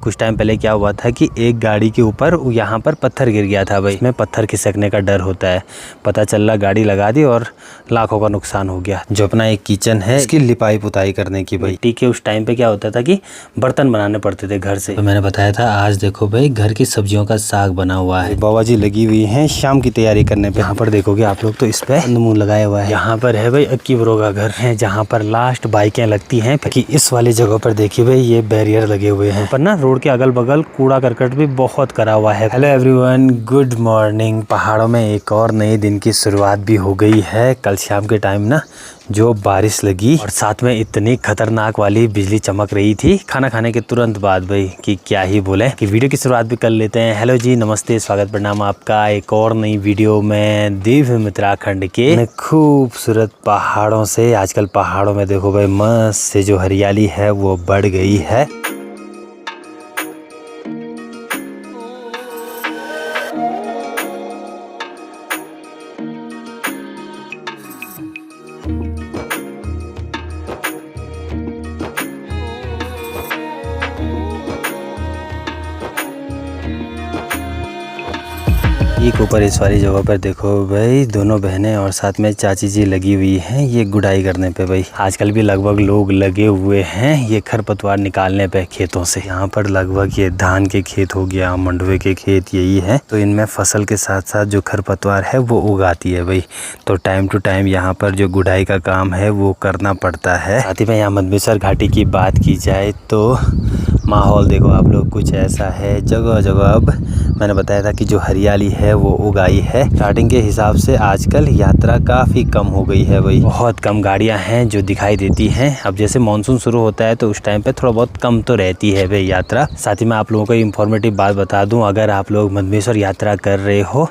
कुछ टाइम पहले क्या हुआ था कि एक गाड़ी के ऊपर यहाँ पर पत्थर गिर गया था भाई। इसमें पत्थर खिसकने का डर होता है। पता चला गाड़ी लगा दी और लाखों का नुकसान हो गया। जो अपना एक किचन है इसकी लिपाई पुताई करने की भाई। मिट्टी के उस टाइम पे क्या होता था कि बर्तन बनाने पड़ते थे घर से। तो मैंने बताया था आज देखो भाई घर की सब्जियों का साग बना हुआ है। बाबा जी लगी हुई है शाम की तैयारी करने पे। यहाँ पर देखोगे आप लोग तो इस पे मुंह लगाया हुआ है। यहाँ पर है भाई अक्की ब्रो का घर है जहाँ पर लास्ट बाइकें लगती हैं। कि इस वाली जगह पर देखिए भाई ये बैरियर लगे हुए हैं। पर ना रोड के अगल बगल कूड़ा करकट भी बहुत करा हुआ है। Hello everyone, good morning. पहाड़ों में एक और नए दिन की शुरुआत भी हो गई है। कल शाम के टाइम ना जो बारिश लगी और साथ में इतनी खतरनाक वाली बिजली चमक रही थी खाना खाने के तुरंत बाद भाई कि क्या ही बोले। कि वीडियो की शुरुआत भी कर लेते हैं। हेलो जी, नमस्ते, स्वागत प्रणाम आपका एक और नई वीडियो में देवभूमि उत्तराखंड के खूबसूरत पहाड़ों से। आजकल पहाड़ों में देखो भाई मस्त से जो हरियाली है वो बढ़ गई है। एक ऊपर इस वाली जगह पर देखो भाई दोनों बहनें और साथ में चाची जी लगी हुई हैं ये गुड़ाई करने पे भाई। आजकल भी लगभग लोग लगे हुए हैं ये खरपतवार निकालने पे खेतों से। यहाँ पर लगभग ये धान के खेत हो गया, मंडवे के खेत यही है। तो इनमें फसल के साथ साथ जो खरपतवार है वो उगाती है भाई। तो टाइम टू टाइम यहाँ पर जो गुड़ाई का काम है वो करना पड़ता है। साथ ही में यहाँ मंदमेश्वर घाटी की बात की जाए तो माहौल देखो आप लोग कुछ ऐसा है। जगह जगह अब मैंने बताया था कि जो हरियाली है वो उगाई है। स्टार्टिंग के हिसाब से आजकल यात्रा काफ़ी कम हो गई है भाई। बहुत कम गाड़ियां हैं जो दिखाई देती हैं। अब जैसे मानसून शुरू होता है तो उस टाइम पे थोड़ा बहुत कम तो रहती है भाई यात्रा। साथ ही मैं आप लोगों को इन्फॉर्मेटिव बात बता दूं, अगर आप लोग मंदमेश्वर यात्रा कर रहे हो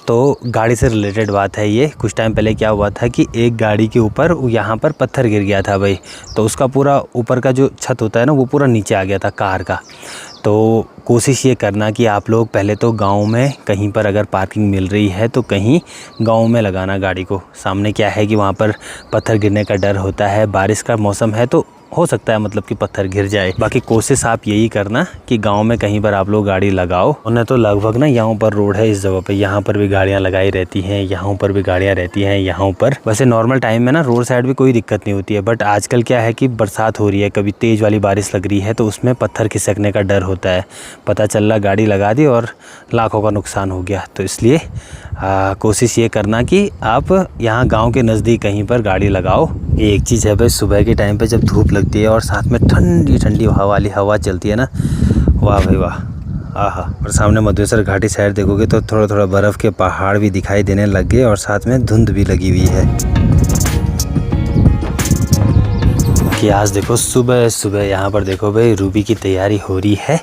तो गाड़ी से रिलेटेड बात है ये। कुछ टाइम पहले क्या हुआ था कि एक गाड़ी के ऊपर यहाँ पर पत्थर गिर गया था भाई। तो उसका पूरा ऊपर का जो छत होता है ना वो पूरा नीचे आ गया था कार का। तो कोशिश ये करना कि आप लोग पहले तो गांव में कहीं पर अगर पार्किंग मिल रही है तो कहीं गांव में लगाना गाड़ी को। सामने क्या है कि वहाँ पर पत्थर गिरने का डर होता है। बारिश का मौसम है तो हो सकता है मतलब कि पत्थर गिर जाए। बाकी कोशिश आप यही करना कि गांव में कहीं पर आप लोग गाड़ी लगाओ। उन्हें तो लगभग ना यहाँ पर रोड है इस जगह पे, यहाँ पर भी गाड़ियाँ लगाई रहती हैं, यहाँ पर भी गाड़ियाँ रहती हैं। यहाँ पर वैसे नॉर्मल टाइम में ना रोड साइड भी कोई दिक्कत नहीं होती है। बट आजकल क्या है कि बरसात हो रही है, कभी तेज़ वाली बारिश लग रही है तो उसमें पत्थर खिसकने का डर होता है। पता चला गाड़ी लगा दी और लाखों का नुकसान हो गया। तो इसलिए कोशिश ये करना कि आप यहाँ गांव के नज़दीक कहीं पर गाड़ी लगाओ। ये एक चीज़ है भाई, सुबह के टाइम पे जब धूप लगती है और साथ में ठंडी ठंडी वाली हवा चलती है ना, वाह भाई वाह, आहा। और सामने मंदमेश्वर घाटी साइड देखोगे तो थोड़ा थोड़ा बर्फ़ के पहाड़ भी दिखाई देने लग गए और साथ में धुंध भी लगी हुई है। कि आज देखो सुबह सुबह यहाँ पर देखो भाई रूबी की तैयारी हो रही है।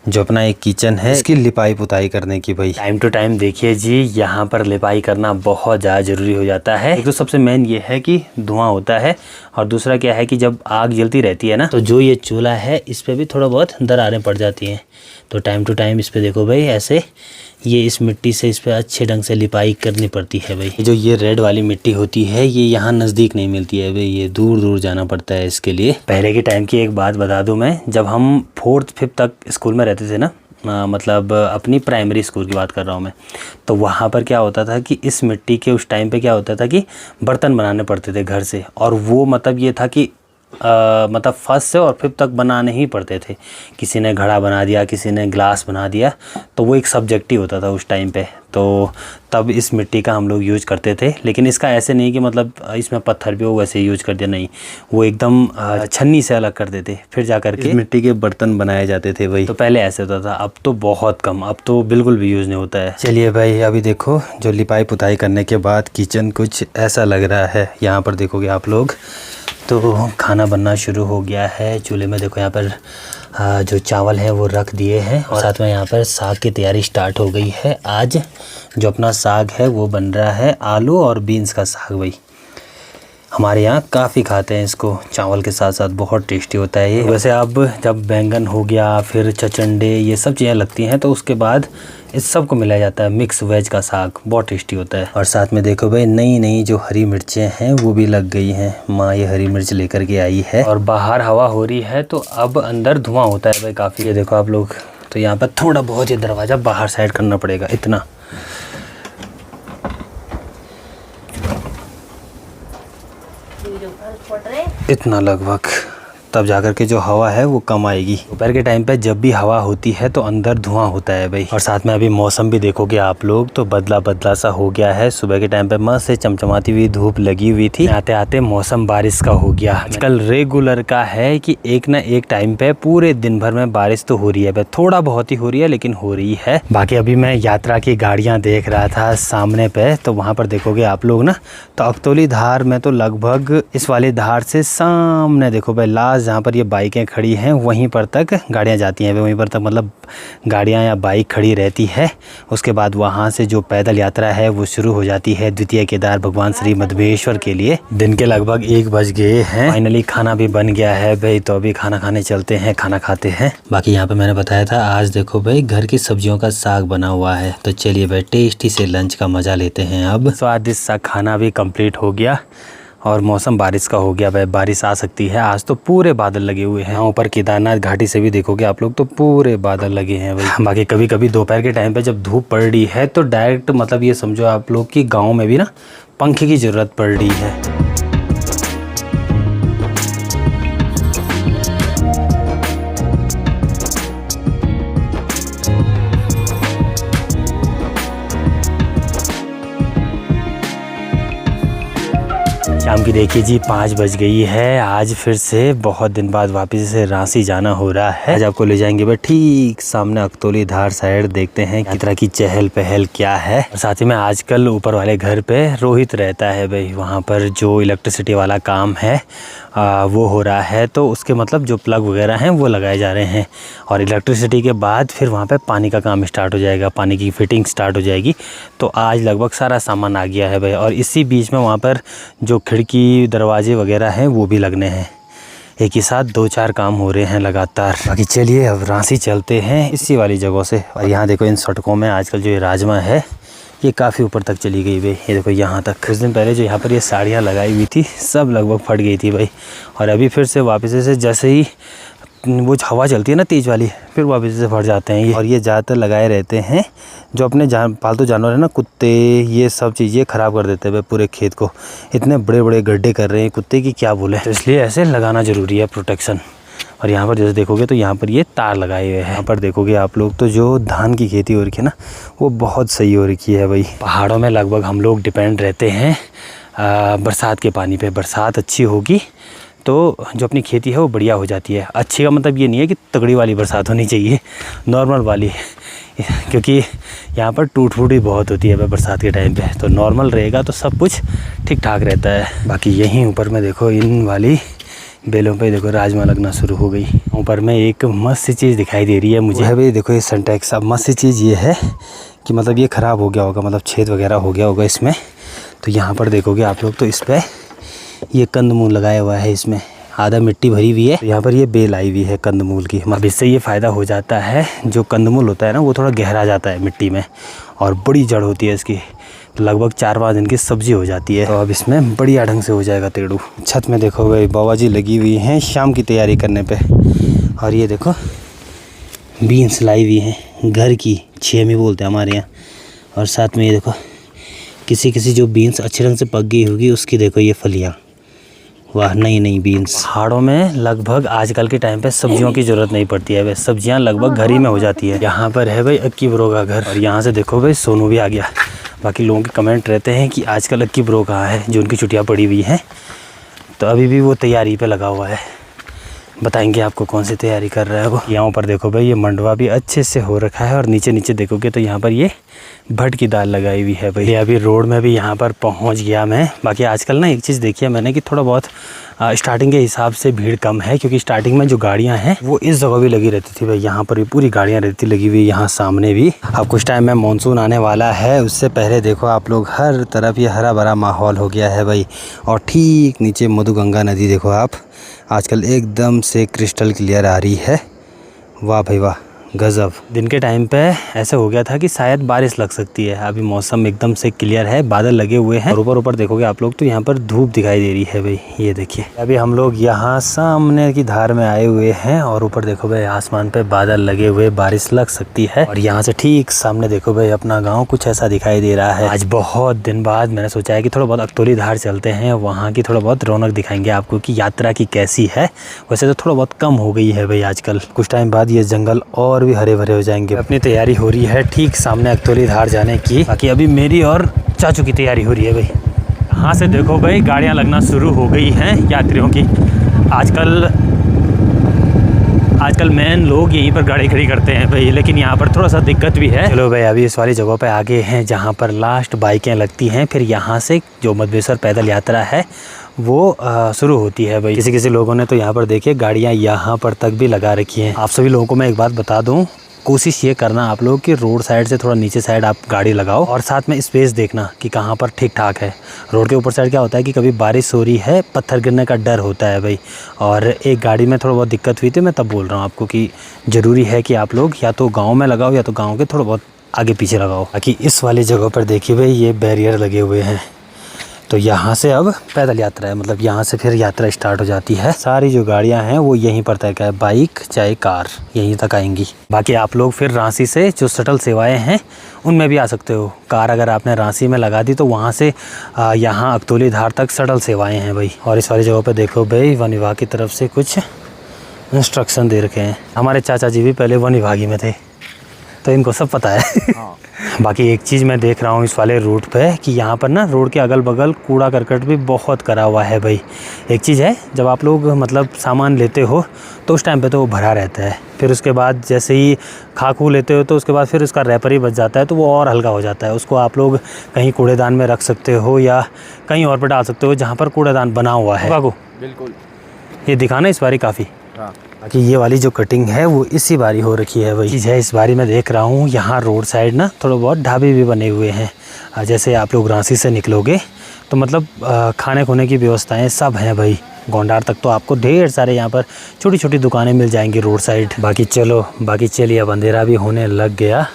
जो अपना एक किचन है इसकी लिपाई पुताई करने की भाई। टाइम टू टाइम देखिए जी यहाँ पर लिपाई करना बहुत ज़्यादा ज़रूरी हो जाता है। एक तो सबसे मेन ये है कि धुआं होता है और दूसरा क्या है कि जब आग जलती रहती है ना तो जो ये चूल्हा है इस पर भी थोड़ा बहुत दरारें पड़ जाती हैं। तो टाइम टू टाइम इस पर देखो भाई ऐसे ये इस मिट्टी से इस पर अच्छे ढंग से लिपाई करनी पड़ती है भाई। जो ये रेड वाली मिट्टी होती है ये यहाँ नज़दीक नहीं मिलती है भाई, ये दूर दूर जाना पड़ता है इसके लिए। पहले के टाइम की एक बात बता दूं मैं, जब हम 4th 5th तक स्कूल में रहते थे ना, मतलब अपनी प्राइमरी स्कूल की बात कर रहा हूँ मैं, तो वहाँ पर क्या होता था कि इस मिट्टी के उस टाइम पे क्या होता था कि बर्तन बनाने पड़ते थे घर से। और वो मतलब ये था कि मतलब फर्स्ट से और 5th तक बनाने ही पड़ते थे। किसी ने घड़ा बना दिया, किसी ने ग्लास बना दिया, तो वो एक सब्जेक्ट ही होता था उस टाइम पे। तो तब इस मिट्टी का हम लोग यूज़ करते थे। लेकिन इसका ऐसे नहीं कि मतलब इसमें पत्थर भी हो वैसे यूज़ कर दिया, नहीं, वो एकदम छन्नी से अलग कर देते फिर जा करके मिट्टी के बर्तन बनाए जाते थे भाई। तो पहले ऐसे होता था, अब तो बहुत कम, अब तो बिल्कुल भी यूज़ नहीं होता है। चलिए भाई अभी देखो जो लिपाई पुताई करने के बाद किचन कुछ ऐसा लग रहा है। यहाँ पर देखोगे आप लोग तो खाना बनना शुरू हो गया है। चूल्हे में देखो यहाँ पर जो चावल है वो रख दिए हैं और साथ में यहाँ पर साग की तैयारी स्टार्ट हो गई है। आज जो अपना साग है वो बन रहा है आलू और बीन्स का साग भाई। हमारे यहाँ काफ़ी खाते हैं इसको, चावल के साथ साथ बहुत टेस्टी होता है ये। वैसे अब जब बैंगन हो गया, फिर चचंडे, ये सब चीज़ें लगती हैं तो उसके बाद इस सब को मिलाया जाता है। मिक्स वेज का साग बहुत टेस्टी होता है। और साथ में देखो भाई नई नई जो हरी मिर्चें हैं वो भी लग गई हैं। माँ ये हरी मिर्च लेकर के आई है और बाहर हवा हो रही है तो अब अंदर धुआं होता है भाई काफ़ी। ये देखो आप लोग, तो यहाँ पर थोड़ा बहुत ये दरवाज़ा बाहर साइड करना पड़ेगा, इतना लगभग, तब जाकर के जो हवा है वो कम आएगी। दोपहर के टाइम पे जब भी हवा होती है तो अंदर धुआं होता है भाई। और साथ में अभी मौसम भी देखोगे आप लोग तो बदला बदला सा हो गया है। सुबह के टाइम पे मस्त से चमचमाती हुई धूप लगी हुई थी, आते आते मौसम बारिश का हो गया। आजकल रेगुलर का है कि एक ना एक टाइम पे पूरे दिन भर में बारिश तो हो रही है भाई, थोड़ा बहुत ही हो रही है लेकिन हो रही है। बाकी अभी मैं यात्रा की गाड़ियाँ देख रहा था सामने पे, तो वहाँ पर देखोगे आप लोग ना तो अकतौली धार में तो लगभग इस वाली धार से सामने देखो भाई लास्ट जहाँ पर ये बाइकें खड़ी हैं वहीं पर तक गाड़ियाँ जाती हैं, वहीं पर तक मतलब गाड़ियाँ या बाइक खड़ी रहती है। उसके बाद वहाँ से जो पैदल यात्रा है वो शुरू हो जाती है द्वितीय केदार भगवान श्री मध्वेश्वर के लिए। दिन के लगभग 1 बज गए हैं। फाइनली खाना भी बन गया है भाई, तो अभी खाना खाने चलते हैं, खाना खाते हैं। बाकी यहाँ पे मैंने बताया था आज देखो भाई घर की सब्जियों का साग बना हुआ है, तो चलिए भाई टेस्टी से लंच का मजा लेते हैं। अब स्वादिष्ट सा खाना भी कंप्लीट हो गया और मौसम बारिश का हो गया भाई, बारिश आ सकती है। आज तो पूरे बादल लगे हुए हैं, ऊपर केदारनाथ घाटी से भी देखोगे आप लोग तो पूरे बादल लगे हैं भाई। बाकी कभी कभी दोपहर के टाइम पे जब धूप पड़ रही है तो डायरेक्ट मतलब ये समझो आप लोग कि गाँव में भी ना पंखे की ज़रूरत पड़ रही है। शाम की देखिए जी 5 बज गई है। आज फिर से बहुत दिन बाद वापस से रांसी जाना हो रहा है। आज आपको ले जाएंगे भाई ठीक सामने अकतौली धार साइड, देखते हैं यात्रा की चहल पहल क्या है। साथ ही में आजकल ऊपर वाले घर पे रोहित रहता है भाई, वहाँ पर जो इलेक्ट्रिसिटी वाला काम है वो हो रहा है, तो उसके मतलब जो प्लग वगैरह हैं वो लगाए जा रहे हैं। और इलेक्ट्रिसिटी के बाद फिर वहाँ पे पानी का काम स्टार्ट हो जाएगा, पानी की फिटिंग स्टार्ट हो जाएगी। तो आज लगभग सारा सामान आ गया है भाई, और इसी बीच में वहाँ पर जो खिड़की दरवाजे वगैरह हैं वो भी लगने हैं। एक ही साथ 2-4 काम हो रहे हैं लगातार। बाकी चलिए अब रांसी चलते हैं इसी वाली जगहों से। और यहाँ देखो इन सड़कों में आजकल जो ये राजमा है ये काफ़ी ऊपर तक चली गई भाई। ये देखो यहाँ तक, कुछ दिन पहले जो यहाँ पर ये साड़ियाँ लगाई हुई थी सब लगभग फट गई थी भाई, और अभी फिर से वापस से जैसे ही वो हवा चलती है ना तेज़ वाली, फिर वापस से फट जाते हैं ये। और ये ज़्यादातर लगाए रहते हैं जो अपने पालतू जानवर है ना, कुत्ते, ये सब चीज़ें ख़राब कर देते हैं भाई पूरे खेत को। इतने बड़े बड़े गड्ढे कर रहे हैं कुत्ते की क्या बोले, तो इसलिए ऐसे लगाना ज़रूरी है प्रोटेक्शन। और यहाँ पर जैसे देखोगे तो यहाँ पर ये तार लगाए हुए हैं। यहाँ पर देखोगे आप लोग तो जो धान की खेती हो रखी है ना वो बहुत सही हो रखी है भाई। पहाड़ों में लगभग हम लोग डिपेंड रहते हैं बरसात के पानी पे। बरसात अच्छी होगी तो जो अपनी खेती है वो बढ़िया हो जाती है। अच्छी का मतलब ये नहीं है कि तगड़ी वाली बरसात होनी चाहिए, नॉर्मल वाली, क्योंकि यहाँ पर टूट फूट भी बहुत होती है बरसात के टाइम पे। तो नॉर्मल रहेगा तो सब कुछ ठीक ठाक रहता है। बाकी यहीं ऊपर में देखो इन वाली बेलों पे देखो राजमा लगना शुरू हो गई। ऊपर में एक मस्त सी चीज़ दिखाई दे रही है मुझे भाई, देखो ये सिंटेक्स। अब मस्त सी चीज़ ये है कि मतलब ये ख़राब हो गया होगा, मतलब छेद वगैरह हो गया होगा इसमें। तो यहाँ पर देखोगे आप लोग तो इस पर ये कंदमूल लगाया हुआ है, इसमें आधा मिट्टी भरी हुई है। तो यहाँ पर ये बेल आई हुई है कंदमूल की। अब इससे ये फ़ायदा हो जाता है, जो कंदमूल होता है ना वो थोड़ा गहरा जाता है मिट्टी में और बड़ी जड़ होती है इसकी, तो लगभग 4-5 दिन की सब्ज़ी हो जाती है। तो अब इसमें बढ़िया ढंग से हो जाएगा तेड़ू। छत में देखो भाई बाबा जी लगी हुई हैं शाम की तैयारी करने पे। और ये देखो बीन्स लाई हुई हैं घर की, छेमी बोलते हैं हमारे यहाँ। और साथ में ये देखो किसी किसी जो बीन्स अच्छे ढंग से पक गई होगी उसकी देखो ये फलियाँ, वाह नई नई बीन्स। पहाड़ों में लगभग आजकल के टाइम पे सब्जियों की ज़रूरत नहीं पड़ती है भाई, सब्जियां लगभग घर ही में हो जाती है। यहाँ पर है भाई अक्की ब्रो का घर, और यहाँ से देखो भाई सोनू भी आ गया। बाकी लोगों के कमेंट रहते हैं कि आजकल अक्की ब्रो कहाँ है, जो उनकी छुट्टियाँ पड़ी हुई हैं, तो अभी भी वो तैयारी पे लगा हुआ है। बताएंगे आपको कौन सी तैयारी कर रहा है वो। यहाँ पर देखो भाई ये मंडवा भी अच्छे से हो रखा है और नीचे नीचे देखोगे तो यहाँ पर ये भट की दाल लगाई हुई है भाई। अभी रोड में भी यहाँ पर पहुँच गया मैं। बाकी आजकल ना एक चीज़ देखी है मैंने कि थोड़ा बहुत स्टार्टिंग के हिसाब से भीड़ कम है, क्योंकि स्टार्टिंग में जो गाड़ियाँ हैं वो इस जगह भी लगी रहती थी भाई। यहाँ पर भी पूरी गाड़ियाँ रहती लगी हुई, यहाँ सामने भी। अब कुछ टाइम में मानसून आने वाला है, उससे पहले देखो आप लोग हर तरफ ये हरा भरा माहौल हो गया है भाई। और ठीक नीचे मधुगंगा नदी देखो आप, आजकल एकदम से क्रिस्टल क्लियर आ रही है। वाह भाई वाह, गज़ब। दिन के टाइम पे ऐसे हो गया था कि शायद बारिश लग सकती है। अभी मौसम एकदम से क्लियर है, बादल लगे हुए हैं और ऊपर देखोगे आप लोग तो यहाँ पर धूप दिखाई दे रही है भाई। ये देखिए अभी हम लोग यहाँ सामने की धार में आए हुए हैं और ऊपर देखो भाई आसमान पे बादल लगे हुए, बारिश लग सकती है। और यहाँ से ठीक सामने देखो भाई अपना गाँव कुछ ऐसा दिखाई दे रहा है। आज बहुत दिन बाद मैंने सोचा है कि थोड़ा बहुत अक्तौली धार चलते हैं, वहाँ की थोड़ा बहुत रौनक दिखाएंगे आपको कि यात्रा की कैसी है। वैसे तो थोड़ा बहुत कम हो गई है भाई आजकल। कुछ टाइम बाद ये जंगल और भी हरे भरे हो जाएंगे। अपनी तैयारी हो रही है ठीक सामने अक्तौली धार जाने की। बाकी अभी मेरी और चाचू की तैयारी हो रही है भाई। यहाँ से देखो भाई गाड़ियाँ लगना शुरू हो गई हैं यात्रियों की। आजकल मेन लोग यहीं पर गाड़ी खड़ी करते हैं भाई, लेकिन यहाँ पर थोड़ा सा दिक्कत भी है। चलो भाई अभी इस वाली जगह पे आगे हैं जहाँ पर लास्ट बाइकें लगती हैं, फिर यहाँ से जो मधवेश्वर पैदल यात्रा है वो शुरू होती है भाई। किसी लोगों ने तो यहाँ पर देखिए गाड़ियाँ यहाँ पर तक भी लगा रखी हैं। आप सभी लोगों को मैं एक बात बता दूँ, कोशिश ये करना आप लोग कि रोड साइड से थोड़ा नीचे साइड आप गाड़ी लगाओ और साथ में स्पेस देखना कि कहाँ पर ठीक ठाक है। रोड के ऊपर साइड क्या होता है कि कभी बारिश हो रही है, पत्थर गिरने का डर होता है भाई। और एक गाड़ी में थोड़ा बहुत दिक्कत हुई थी, मैं तब बोल रहा हूँ आपको कि ज़रूरी है कि आप लोग या तो गाँव में लगाओ या तो गाँव के थोड़ा बहुत आगे पीछे लगाओ। बाकी इस वाली जगह पर देखिए भाई ये बैरियर लगे हुए हैं, तो यहाँ से अब पैदल यात्रा है, मतलब यहाँ से फिर यात्रा स्टार्ट हो जाती है। सारी जो गाड़ियाँ हैं वो यहीं पर तय है, बाइक चाहे कार यहीं तक आएंगी। बाकी आप लोग फिर रांची से जो शटल सेवाएं हैं उनमें भी आ सकते हो। कार अगर आपने रांची में लगा दी तो वहाँ से यहाँ अक्तौली धार तक शटल सेवाएँ हैं भाई। और इस वाली जगह पर देखो भाई वन विभाग की तरफ से कुछ इंस्ट्रक्शन दे रखे हैं। हमारे चाचा जी भी पहले वन विभागी में थे तो इनको सब पता है। बाकी एक चीज़ मैं देख रहा हूँ इस वाले रूट पे कि यहाँ पर ना रोड के अगल बगल कूड़ा करकट भी बहुत करा हुआ है भाई। एक चीज़ है, जब आप लोग मतलब सामान लेते हो तो उस टाइम पे तो वो भरा रहता है, फिर उसके बाद जैसे ही खाकू लेते हो तो उसके बाद फिर उसका रैपर ही बच जाता है तो वो और हल्का हो जाता है। उसको आप लोग कहीं कूड़ेदान में रख सकते हो या कहीं और पर डाल सकते हो जहाँ पर कूड़ेदान बना हुआ है। बाबू बिल्कुल ये दिखाना इस बारी काफ़ी। हाँ। बाकी ये वाली जो कटिंग है वो इसी बारी हो रखी है भाई। चीज़ है इस बारी मैं देख रहा हूँ यहाँ रोड साइड ना थोड़ा बहुत ढाबे भी बने हुए हैं। जैसे आप लोग रांची से निकलोगे तो मतलब खाने खोने की व्यवस्थाएं सब हैं भाई। गोंडार तक तो आपको ढेर सारे यहाँ पर छोटी छोटी दुकानें मिल जाएंगी रोड साइड। बाकी चलिए अब अंधेरा भी होने लग गया,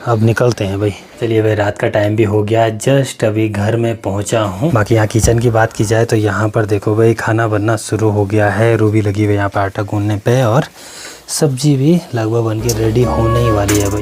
अब निकलते हैं भाई। चलिए भाई रात का टाइम भी हो गया, जस्ट अभी घर में पहुंचा हूं। बाकी यहाँ किचन की बात की जाए तो यहाँ पर देखो भाई खाना बनना शुरू हो गया है। रूबी लगी हुई यहाँ पे आटा गूंदने पे और सब्जी भी लगभग बन के रेडी होने ही वाली है भाई।